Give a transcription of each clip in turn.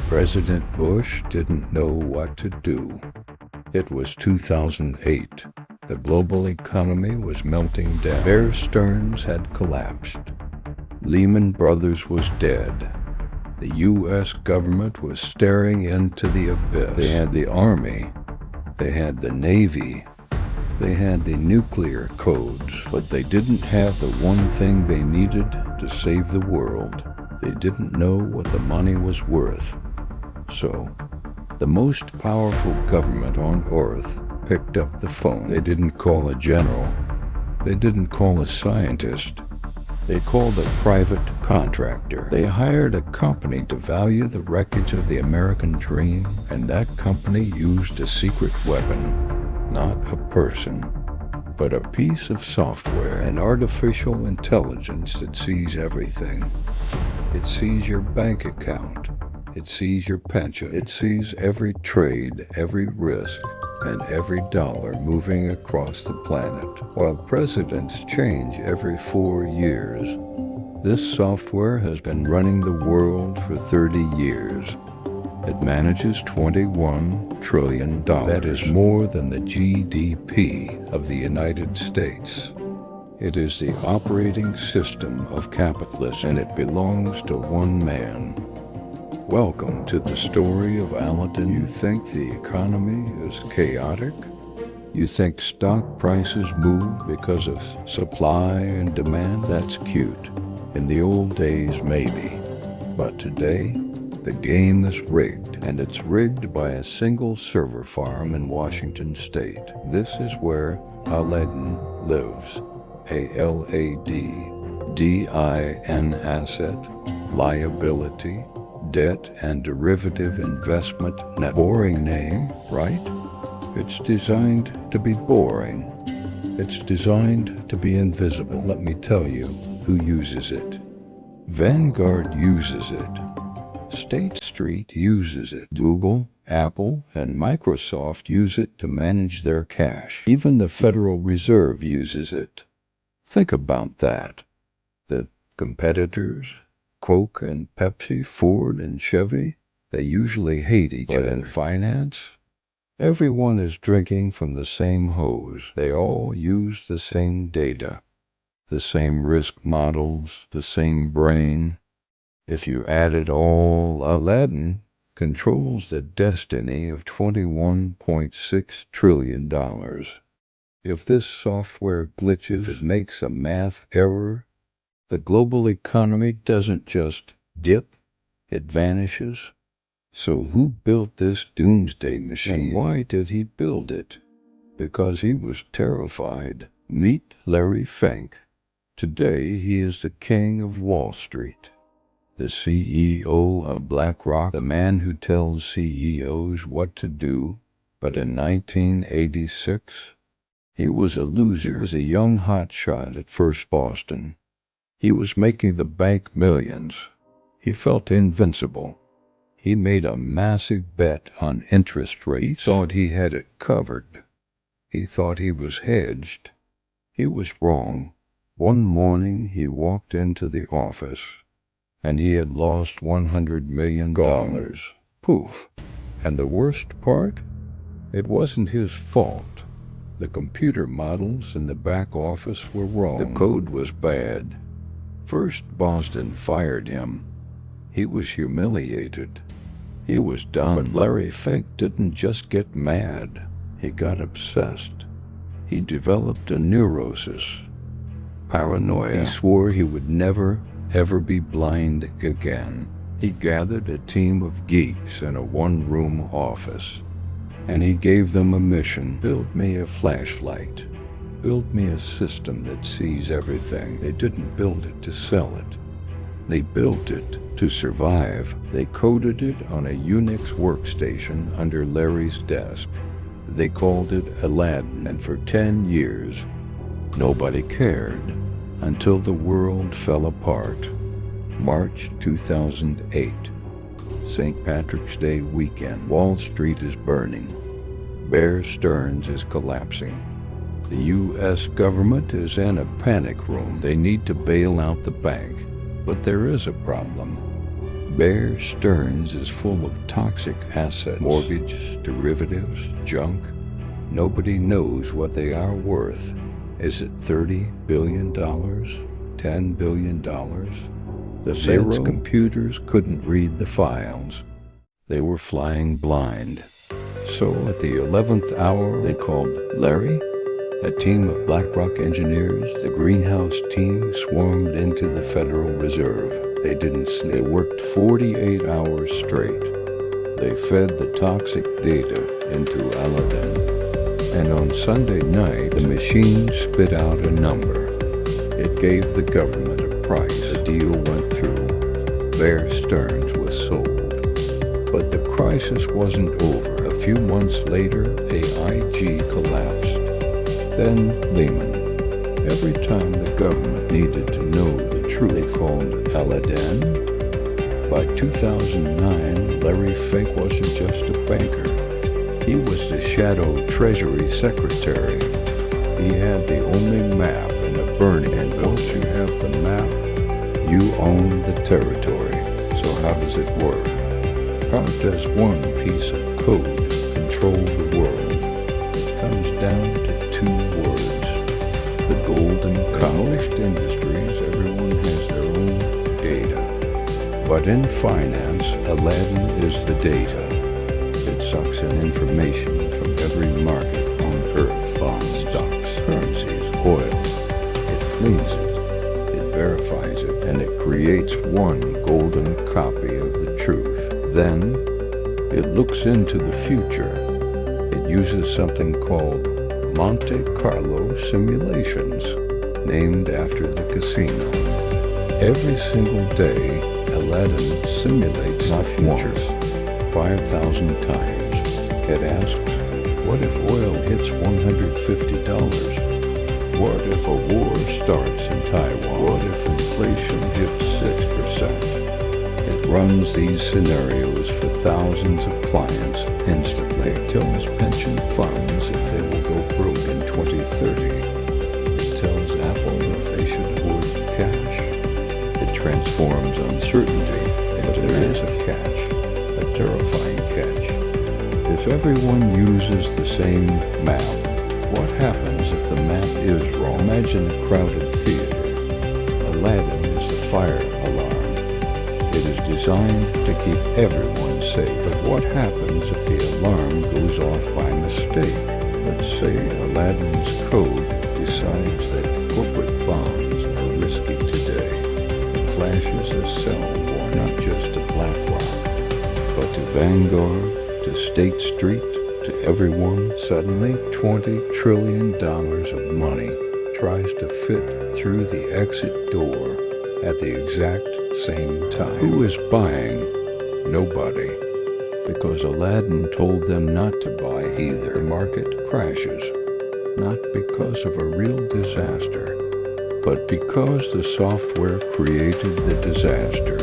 President Bush didn't know what to do. It was 2008. The global economy was melting down. Bear Stearns had collapsed. Lehman Brothers was dead. The U.S. government was staring into the abyss. They had the Army. They had the Navy. They had the nuclear codes. But they didn't have the one thing they needed to save the world. They didn't know what the money was worth. So, the most powerful government on earth picked up the phone. They didn't call a general. They didn't call a scientist. They called a private contractor. They hired a company to value the wreckage of the American dream, and that company used a secret weapon, not a person, but a piece of software, an artificial intelligence that sees everything. It sees your bank account. It sees your pension. It sees every trade, every risk, and every dollar moving across the planet. While presidents change every 4 years, this software has been running the world for 30 years. It manages $21 trillion. That is more than the GDP of the United States. It is the operating system of capitalism, and it belongs to one man. Welcome to the story of Aladdin. You think the economy is chaotic? You think stock prices move because of supply and demand? That's cute. In the old days, maybe. But today, the game is rigged, and it's rigged by a single server farm in Washington State. This is where Aladdin lives. A-L-A-D-D-I-N, asset, liability, debt and derivative investment net. Boring name, right? It's designed to be boring. It's designed to be invisible. Let me tell you who uses it. Vanguard uses it. State Street uses it. Google, Apple, and Microsoft use it to manage their cash. Even the Federal Reserve uses it. Think about that. The competitors, Coke and Pepsi, Ford and Chevy, they usually hate each other. But in finance, everyone is drinking from the same hose. They all use the same data, the same risk models, the same brain. If you add it all, Aladdin controls the destiny of $21.6 trillion. If this software glitches, if it makes a math error, the global economy doesn't just dip, it vanishes. So who built this doomsday machine? And why did he build it? Because he was terrified. Meet Larry Fink. Today he is the king of Wall Street, the CEO of BlackRock, the man who tells CEOs what to do. But in 1986, he was a loser. He was a young hotshot at First Boston. He was making the bank millions. He felt invincible. He made a massive bet on interest rates. He thought he had it covered. He thought he was hedged. He was wrong. One morning he walked into the office, and he had lost $100 million. Poof. And the worst part? It wasn't his fault. The computer models in the back office were wrong. The code was bad. First Boston fired him. He was humiliated. He was done. But Larry Fink didn't just get mad. He got obsessed. He developed a neurosis. Paranoia. He swore he would never, ever be blind again. He gathered a team of geeks in a one-room office, and he gave them a mission. Build me a flashlight. Build me a system that sees everything. They didn't build it to sell it. They built it to survive. They coded it on a Unix workstation under Larry's desk. They called it Aladdin, and for 10 years, nobody cared until the world fell apart. March 2008, St. Patrick's Day weekend. Wall Street is burning. Bear Stearns is collapsing. The U.S. government is in a panic room. They need to bail out the bank. But there is a problem. Bear Stearns is full of toxic assets, mortgage, derivatives, junk. Nobody knows what they are worth. Is it $30 billion? $10 billion? The Fed's computers couldn't read the files. They were flying blind. So at the 11th hour, they called Larry. A team of BlackRock engineers, the greenhouse team, swarmed into the Federal Reserve. They didn't sleep. They worked 48 hours straight. They fed the toxic data into Aladdin. And on Sunday night, the machine spit out a number. It gave the government a price. The deal went through. Bear Stearns was sold. But the crisis wasn't over. A few months later, AIG collapsed. Then Lehman. Every time the government needed to know the truth, they called Aladdin. By 2009, Larry Fink wasn't just a banker. He was the shadow Treasury Secretary. He had the only map in a burning, and once you have the map, you own the territory. So how does it work? How does one piece of code control the world? It comes down to two words. The golden cow. In most industries, everyone has their own data. But in finance, Aladdin is the data. It sucks in information from every market on earth, bonds, stocks, currencies, oil. It cleans it, it verifies it, and it creates one golden copy of the truth. Then, it looks into the future. It uses something called Monte Carlo simulations, named after the casino. Every single day, Aladdin simulates the future 5,000 times. It asks, what if oil hits $150? What if a war starts in Taiwan? What if inflation hits 6%? It runs these scenarios for thousands of clients instantly. It tells pension funds if they will go broke in 2030. It tells Apple if they should hoard cash. It transforms uncertainty, but there is a catch, a terrifying catch. If everyone uses the same map, what happens if the map is wrong? Imagine a crowded theater. Aladdin is the fire alarm. It is designed to keep everyone safe. But what happens if the alarm goes off by mistake? Let's say Aladdin's code decides that corporate bonds are risky today. It flashes a sell warning, not just to BlackRock, but to Vanguard, to State Street, to everyone. Suddenly, $20 trillion of money tries to fit through the exit door at the exact same time. Who is buying? Nobody. Because Aladdin told them not to buy either. The market crashes, not because of a real disaster, but because the software created the disaster.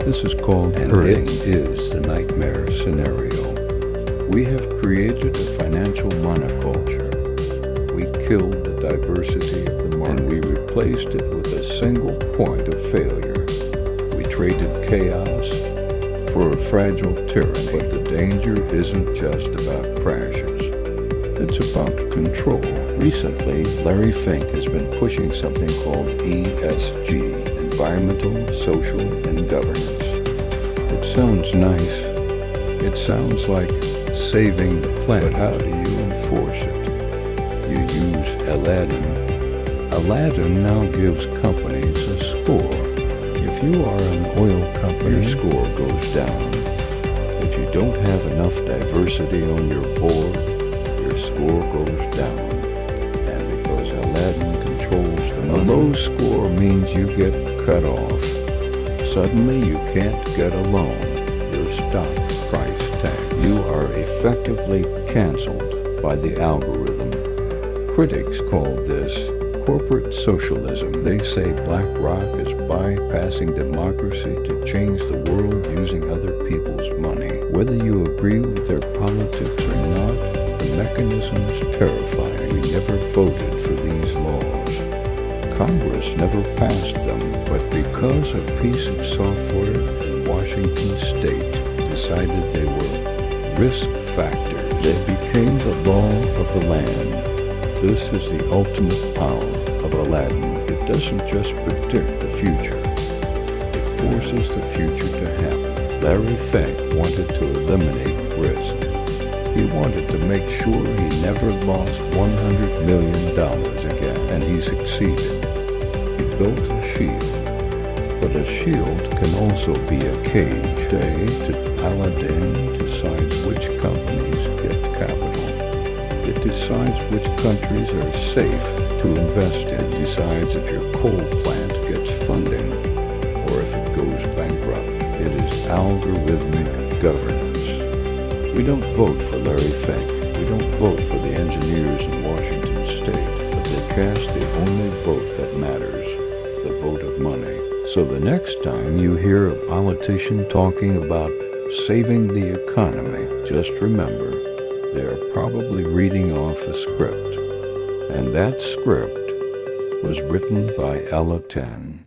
This is called herding. It is the nightmare scenario. We have created a financial monoculture. We killed the diversity of the market, and we replaced it with a single point of failure. We traded chaos for a fragile tyranny. But the danger isn't just about crashes. It's about control. Recently, Larry Fink has been pushing something called ESG, Environmental, Social, and Governance. It sounds nice. It sounds like saving the planet. But how do you enforce it? You use Aladdin. Aladdin now gives companies a score. If you are an oil company, your score goes down. If you don't have enough diversity on your board, your score goes down. And because Aladdin controls the money, a low score means you get cut off. Suddenly you can't get a loan. Your stock price tanks. You are effectively canceled by the algorithm. Critics call this corporate socialism. They say BlackRock is bypassing democracy to change the world using other people's money. Whether you agree with their politics or not, the mechanism is terrifying. We never voted for these laws. Congress never passed them, but because a piece of software in Washington state decided they were risk factors. They became the law of the land. This is the ultimate power of Aladdin. It doesn't just predict the future. It forces the future to happen. Larry Fink wanted to eliminate risk. He wanted to make sure he never lost $100 million again, and he succeeded. He built a shield, but a shield can also be a cage. Today, Aladdin decides which companies get capital. It decides which countries are safe to invest in. It decides if your coal plant gets funding or if it goes bankrupt. It is algorithmic governance. We don't vote for Larry Fink. We don't vote for the engineers in Washington state, but they cast the only vote that matters, the vote of money. So the next time you hear a politician talking about saving the economy, just remember, they are probably reading off a script. And that script was written by Aladdin.